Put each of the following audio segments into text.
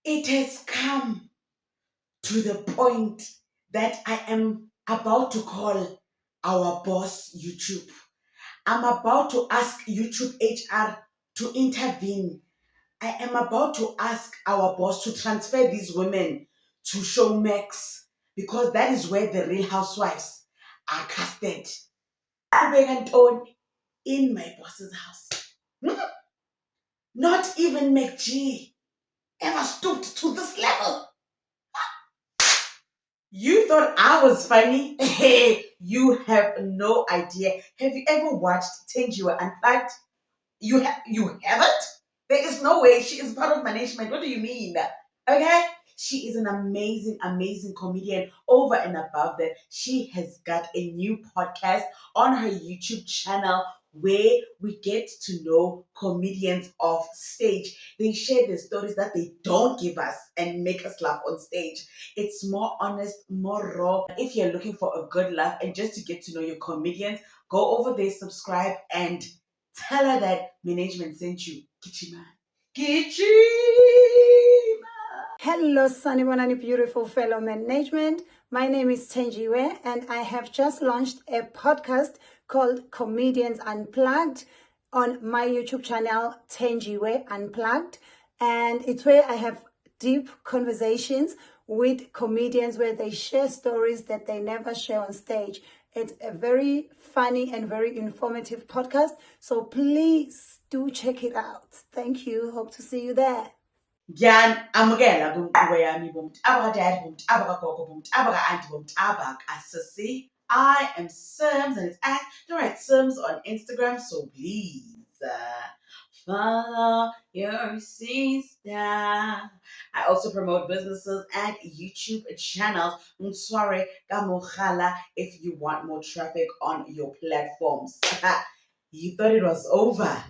It has come to the point that I am about to call our boss YouTube. I'm about to ask YouTube HR to intervene. I am about to ask our boss to transfer these women to Showmax because that is where the real housewives are casted. Kubeka Ntoni in my boss's house. Hmm? Not even McG ever stooped to this level. You thought I was funny? Hey, you have no idea. Have you ever watched Tenjiwa Unplugged? You haven't? There is no way she is part of management. What do you mean? Okay? She is an amazing, amazing comedian. Over and above that, she has got a new podcast on her YouTube channel where we get to know comedians off stage. They share the stories that they don't give us and make us laugh on stage. It's more honest, more raw. If you're looking for a good laugh and just to get to know your comedians, go over there, subscribe, and tell her that management sent you. Kichima. Kichima. Hello, Sanibonani, beautiful fellow management. My name is Tenjiwe, and I have just launched a podcast called Comedians Unplugged on my YouTube channel, Tenjiwe Unplugged. And it's where I have deep conversations with comedians where they share stories that they never share on stage. It's a very funny and very informative podcast. So please do check it out. Thank you. Hope to see you there. Amukela kumqubo yami bomuntu abakadad bomuntu abakagogo bomuntu abaka-anti bomuntu abaka-sissy. I am Sims and it's at the right Sims on Instagram, so please follow your sister. I also promote businesses and YouTube channels. Sorry, Kamukhala, if you want more traffic on your platforms. You thought it was over.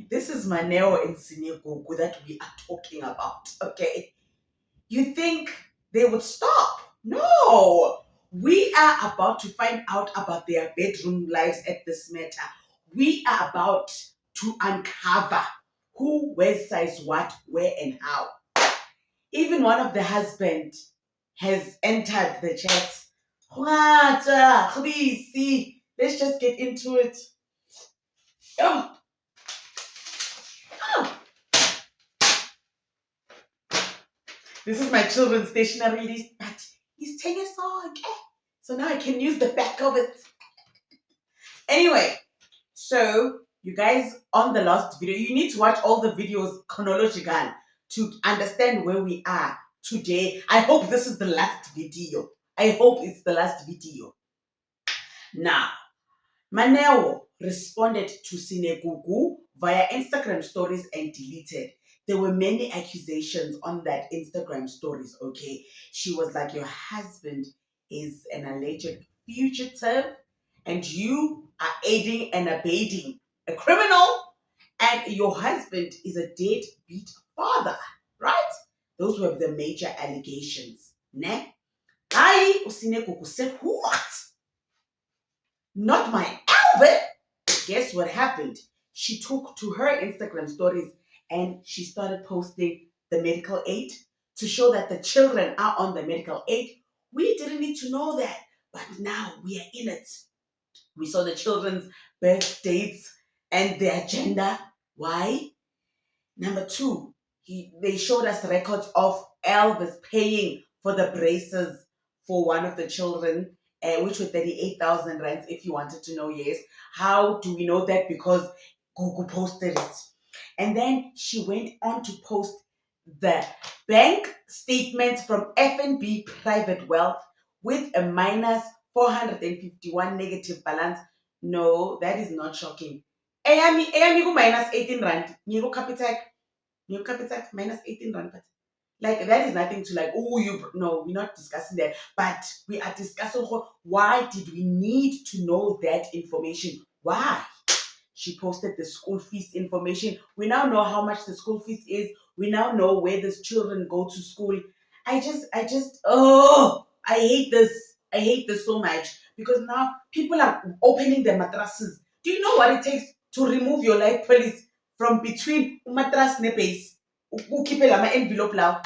This is Maneo and Sinegogu that we are talking about, okay? You think they would stop? No! We are about to find out about their bedroom lives at this matter. We are about to uncover who wears size what, where, and how. Even one of the husband has entered the chat. Let's just get into it. Oh. This is my children's stationery list, but he's 10 years old. Okay? So now I can use the back of it. Anyway, so you guys on the last video, you need to watch all the videos chronological to understand where we are today. I hope this is the last video. I hope it's the last video. Now, Maneo responded to Sinegugu via Instagram stories and deleted. There were many accusations on that Instagram stories, okay? She was like, your husband is an alleged fugitive and you are aiding and abetting a criminal and your husband is a deadbeat father, right? Those were the major allegations. Ne? I, Sinegugu said, what? Not my Alvin. Guess what happened? She took to her Instagram stories and she started posting the medical aid to show that the children are on the medical aid. We didn't need to know that, but now we are in it. We saw the children's birth dates and their gender. Why? Number two, they showed us records of Elvis paying for the braces for one of the children, which were 38,000 rands, if you wanted to know, yes. How do we know that? Because Google posted it. And then she went on to post the bank statements from FNB Private Wealth with a minus 451 negative balance. No, that is not shocking. Eyami ku minus 18 rand. Ngiku Capitec. New Capitec minus 18 rand. But like that is nothing to like, oh, you no, we're not discussing that. But we are discussing why did we need to know that information? Why? She posted the school fees information. We now know how much the school fees is. We now know where these children go to school. I hate this. I hate this so much because now people are opening their mattresses. Do you know what it takes to remove your life police from between mattress and base? ukhiphe lama envelope lawo.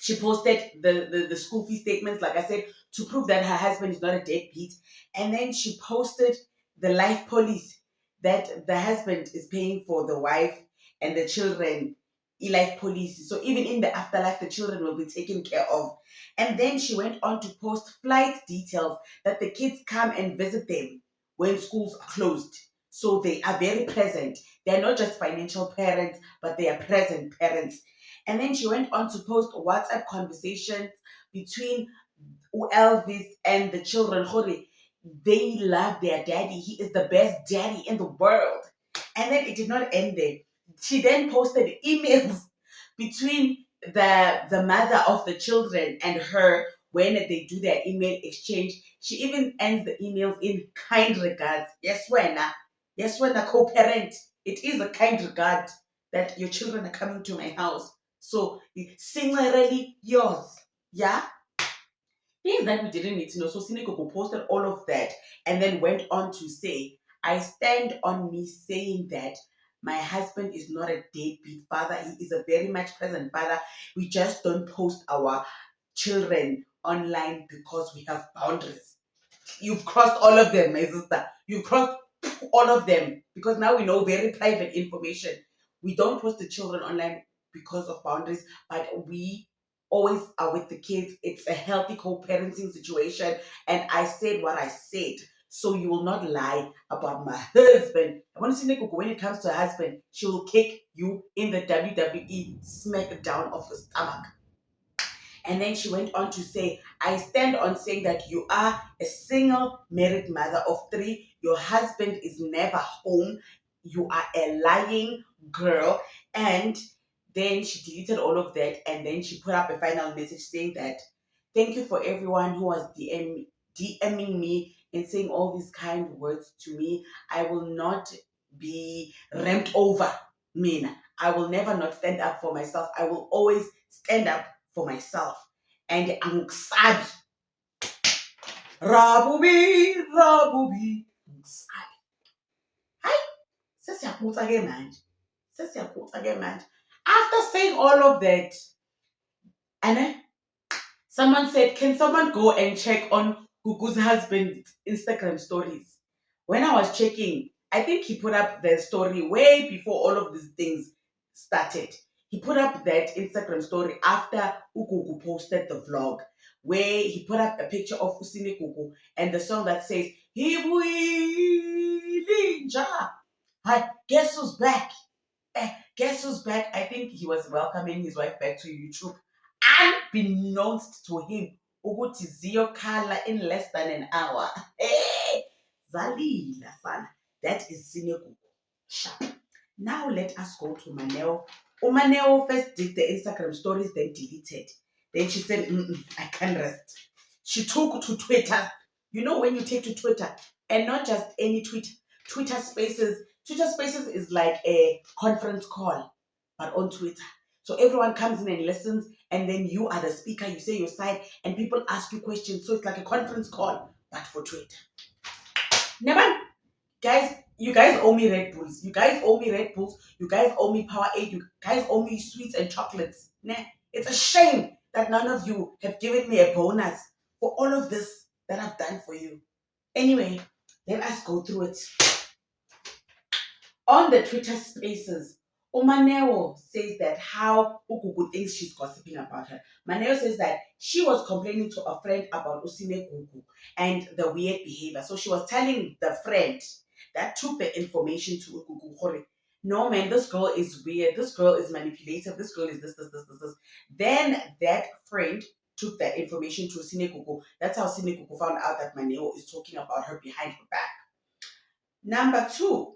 She posted the school fee statements, like I said, to prove that her husband is not a deadbeat. And then she posted the life policy that the husband is paying for the wife and the children, life policy. So even in the afterlife, the children will be taken care of. And then she went on to post flight details that the kids come and visit them when schools are closed. So they are very present. They're not just financial parents, but they are present parents. And then she went on to post WhatsApp conversations between Elvis and the children. They love their daddy. He is the best daddy in the world. And then it did not end there. She then posted emails between the mother of the children and her when they do their email exchange. She even ends the emails in kind regards. Yes, when a co-parent, it is a kind regard that your children are coming to my house. So sincerely yours. Yeah. Things that we didn't need to know. So Sinekoko posted all of that and then went on to say, I stand on me saying that my husband is not a deadbeat father. He is a very much present father. We just don't post our children online because we have boundaries. You've crossed all of them, my sister. You've crossed all of them because now we know very private information. We don't post the children online because of boundaries, but we always are with the kids. It's a healthy co-parenting situation, and I said what I said. So you will not lie about my husband. I want to see Neko when it comes to her husband, she will kick you in the WWE smackdown of the stomach. And then she went on to say, I stand on saying that you are a single married mother of three. Your husband is never home. You are a lying girl. And then she deleted all of that. And then she put up a final message saying that, thank you for everyone who was DMing me and saying all these kind words to me. I will not be ramped over. I will never not stand up for myself. I will always stand up for myself. And angisabi. Rabubi, angisabi. Hayi, sesiyakhutha-ke manje. Sesiyakhutha-ke manje. After saying all of that, and someone said, can someone go and check on Gugu's husband's Instagram stories? When I was checking, I think he put up the story way before all of these things started. He put up that Instagram story after Ugugu posted the vlog, where he put up a picture of Usine Gugu and the song that says, Hibuilinja. Hi, guess who's back? Guess who's back? I think he was welcoming his wife back to YouTube. Unbeknownst to him, ukuthi ziyokhala in less than an hour. Hey, zalila sana. That is Sinegugu. Sharp. Now let us go to Maneo. Maneo first did the Instagram stories, then deleted. Then she said, I can't rest. She took to Twitter. You know when you take to Twitter, and not just any tweet, Twitter Spaces. Twitter Spaces is like a conference call, but on Twitter. So everyone comes in and listens, and then you are the speaker. You say your side, and people ask you questions. So it's like a conference call, but for Twitter. Never, guys. You guys owe me Red Bulls. You guys owe me Red Bulls. You guys owe me Powerade. You guys owe me sweets and chocolates. Nah, it's a shame that none of you have given me a bonus for all of this that I've done for you. Anyway, let us go through it. On the Twitter Spaces, Umaneo says that how Ugugu thinks she's gossiping about her. Maneo says that she was complaining to a friend about Usine Gugu and the weird behavior. So she was telling the friend that took the information to Ugugu, Hore, no man, this girl is weird, this girl is manipulative, this girl is this. Then that friend took that information to Usine Gugu. That's how Usine Gugu found out that Maneo is talking about her behind her back. Number two,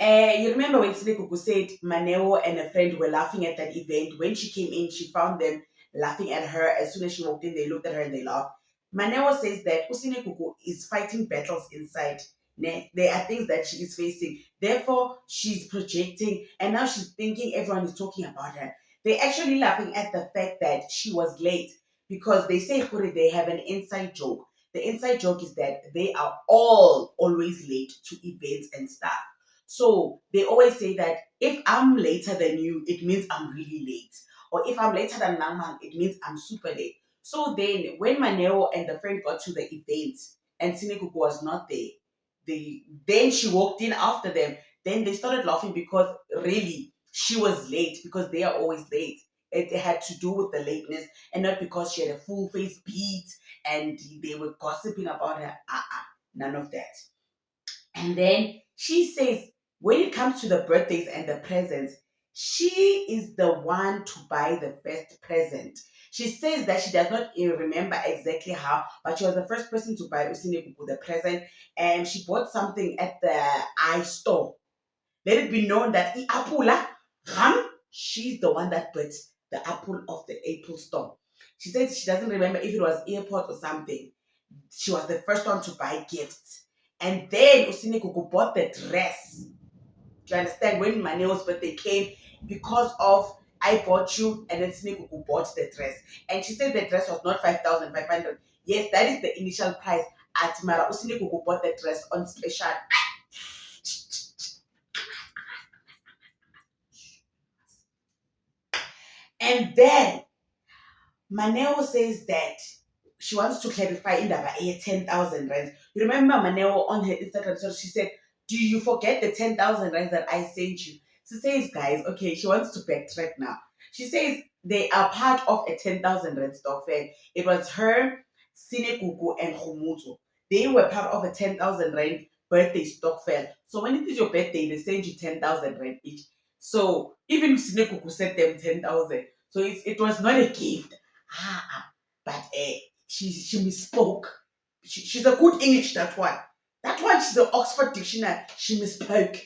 you remember when Sinekuku said Maneo and a friend were laughing at that event? When she came in, she found them laughing at her. As soon as she walked in, they looked at her and they laughed. Maneo says that Usinekuku is fighting battles inside. There are things that she is facing. Therefore, she's projecting, and now she's thinking everyone is talking about her. They're actually laughing at the fact that she was late because they say they have an inside joke. The inside joke is that they are all always late to events and stuff. So they always say that if I'm later than you, it means I'm really late. Or if I'm later than Nangman, it means I'm super late. So then when Maneo and the friend got to the event and Sinekuku was not there, then she walked in after them. Then they started laughing because really she was late because they are always late. It had to do with the lateness and not because she had a full face beat and they were gossiping about her. None of that. And then she says, when it comes to the birthdays and the presents, she is the one to buy the first present. She says that she does not even remember exactly how, but she was the first person to buy Usine Kuku the present, and she bought something at the iStore. Let it be known that Apula Ram, she's the one that bought the apple of the Apple store. She said she doesn't remember if it was airport or something. She was the first one to buy gifts. And then Usine Kuku bought the dress. Do you understand? When Maneo's birthday came, because of I bought you, and then Usine Kuku bought the dress. And she said the dress was not 5,500. Yes, that is the initial price. At Mara, Usine Kuku bought the dress on special. And then Maneo says that she wants to clarify in the 10,000 rands. You remember Maneo on her Instagram story, she said, do you forget the 10,000 rands that I sent you? She says, guys, okay, she wants to backtrack now. She says they are part of a 10,000 rand stock fair. It was her, Sinekuku, and Khumutu. They were part of a 10,000 rand birthday stock fair. So when it is your birthday, they send you 10,000 rand each. So even Sinekuku sent them 10,000. So it was not a gift. But she misspoke. She's a good English, that one. That one, she's an Oxford Dictionary. She misspoke.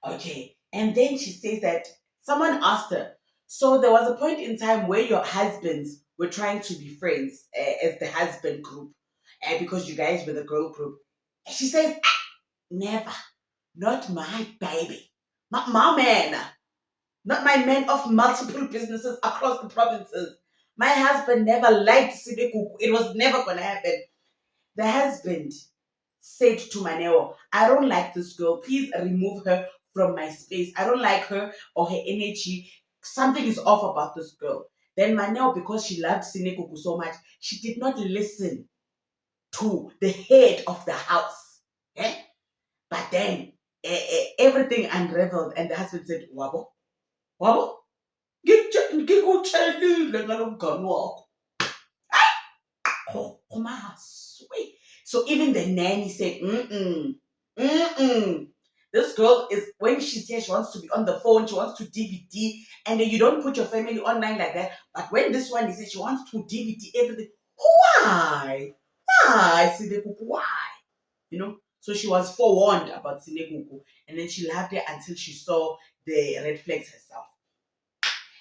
Okay. And then she says that someone asked her, so there was a point in time where your husbands were trying to be friends as the husband group because you guys were the girl group. And she says, never. Not my baby. Not my man. Not my man of multiple businesses across the provinces. My husband never liked Sidekuku. It was never going to happen. The husband said to Maneo, I don't like this girl. Please remove her from my space. I don't like her or her energy. Something is off about this girl. Then Maneo, because she loved Sinekuku so much, she did not listen to the head of the house. Eh? But then everything unraveled and the husband said, Wabo, Wabo, ngikutshelile ngalo mngani wakho. Sweet. So even the nanny said, mm-mm. This girl is, when she's here, she wants to be on the phone, she wants to DVD, and then you don't put your family online like that. But when this one is here, she wants to DVD everything. Why? Why, Sinekuku? Why? You know? So she was forewarned about Sinekuku, and then she loved it until she saw the red flags herself.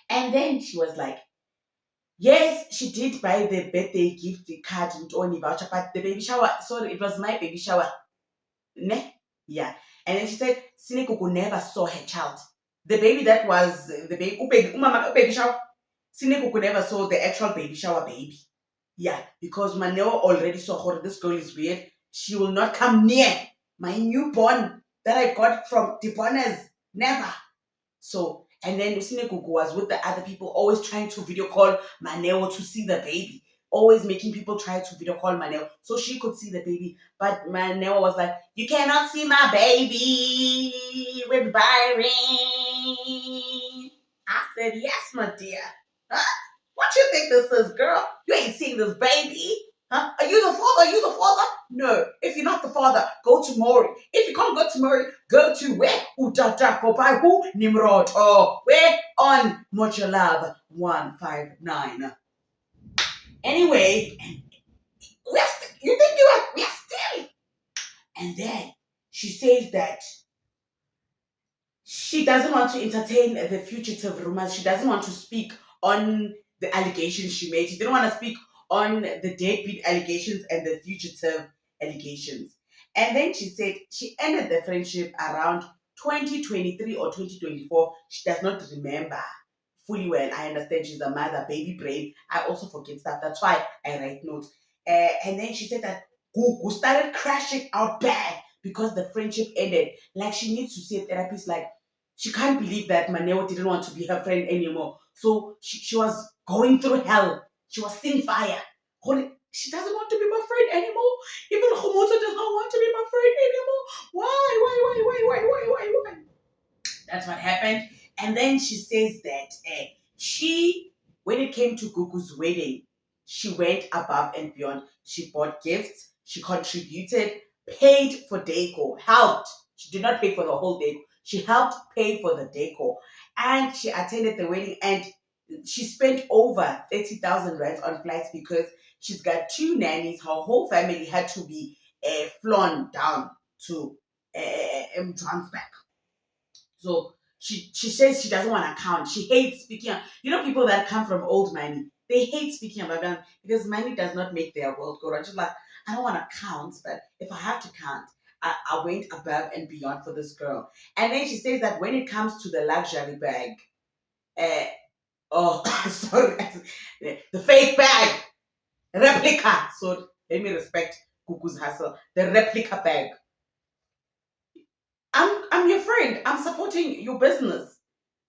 And then she was like, yes, she did buy the birthday gift the card and Tony voucher, but the baby shower, sorry, it was my baby shower. Ne? Yeah. And then she said, Sinekuku never saw her child. The baby that was the baby, umama, baby shower. Sinekuku never saw the actual baby shower baby. Yeah, because Maneo already saw her. This girl is weird. She will not come near my newborn that I got from Tiponas. Never. So, and then Sinekuku was with the other people, always trying to video call Maneo to see the baby. Always making people try to video call Maneo so she could see the baby. But Maneo was like, you cannot see my baby with Byron. I said, yes, my dear. Huh? What you think this is, girl? You ain't seen this baby. Huh? Are you the father? Are you the father? No. If you're not the father, go to Maury. If you can't go to Maury, go to where? Utata Popai who? Nimrod. Oh, where? On Mochalab 159. Anyway, you think we are still. And then she says that she doesn't want to entertain the fugitive rumors. She doesn't want to speak on the allegations she made. She didn't want to speak on the deadbeat allegations and the fugitive allegations. And then she said she ended the friendship around 2023 or 2024. She does not remember fully well. I understand she's a mother, baby brain. I also forget stuff. That's why I write notes. And then she said that Gugu started crashing out bad because the friendship ended. Like she needs to see a therapist. Like she can't believe that Maneo didn't want to be her friend anymore. So she was going through hell. She was seeing fire. She doesn't want to be my friend anymore. Even Khomotso does not want to be my friend anymore. Why? That's what happened. And then she says that when it came to Gugu's wedding, she went above and beyond. She bought gifts, she contributed, paid for decor, helped. She did not pay for the whole decor. She helped pay for the decor. And she attended the wedding and she spent over 30,000 rands on flights because she's got two nannies. Her whole family had to be flown down to Johannesburg. So she says she doesn't want to count. She hates speaking. People that come from old money, they hate speaking about them because money does not make their world go round. She's like, I don't want to count, but if I have to count, I went above and beyond for this girl. And then she says that when it comes to the luxury bag, uh, oh, sorry, the fake bag, replica. So let me respect Kuku's hustle. The replica bag. I'm your friend. I'm supporting your business.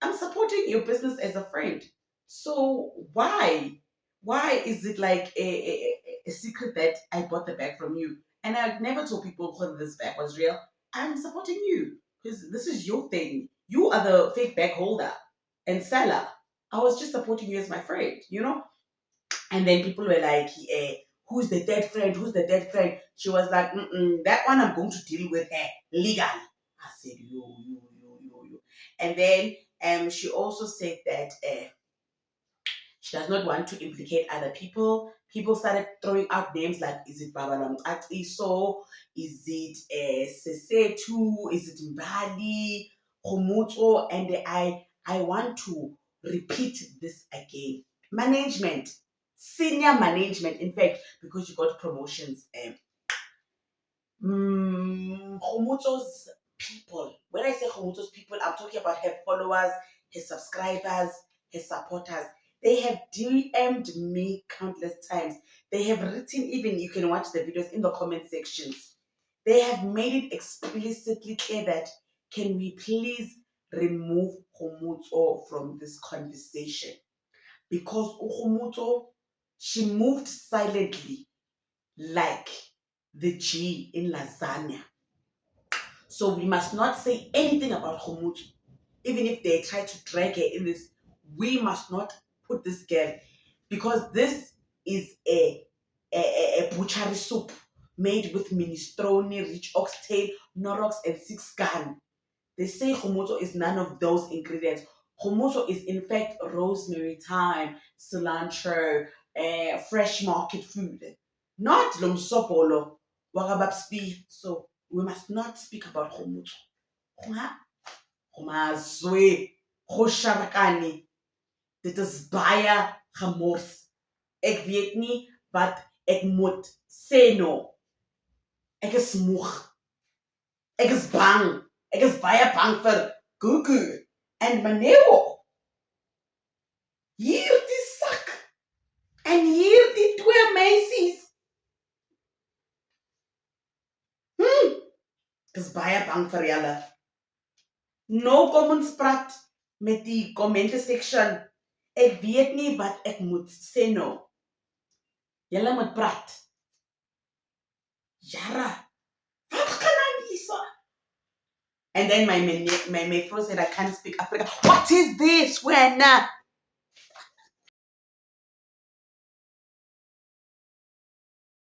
I'm supporting your business as a friend. So why? Why is it like a secret that I bought the bag from you? And I never told people whether this bag was real. I'm supporting you because this is your thing. You are the fake bag holder and seller. I was just supporting you as my friend. And then people were like, who's the dead friend? Who's the dead friend? She was like, that one I'm going to deal with her legally. I said, you. And then she also said that she does not want to implicate other people. People started throwing out names like, is it Babalam Iso? Is it Sesetu? Is it Mbali? Khomotso? And I want to repeat this again. Management, senior management, in fact, because you got promotions. Khomotso's people. When I say Khomotso's people, I'm talking about her followers, her subscribers, her supporters. They have DM'd me countless times. They have written, even you can watch the videos in the comment sections. They have made it explicitly clear that can we please remove Khomotso from this conversation? Because Khomotso, she moved silently like the G in lasagna. So we must not say anything about Khomotso. Even if they try to drag her in this, we must not put this girl because this is a butchery soup made with minestrone, rich oxtail, norox, and six gun. They say Khomotso is none of those ingredients. Khomotso is in fact rosemary, thyme, cilantro, fresh market food. Not lomsopolo, wagababspi. So we must not speak about Khomotso. Khomazwe, khosharakani. Dit is baie gemors. Ek weet nie wat ek moet sê no. Ek is moeg. Ek is bang. Ek is baie bang vir Gugu en Maneo. Hierdie sak en hierdie twee meisies. Ek is baie bang vir julle. No kom ons praat met die kommente section. Ek weet nie wat ek moet sê no. Julle moet praat. Jara. Wat gaan aan hierso? And then my friend said I can't speak Afrikaans. What is this? When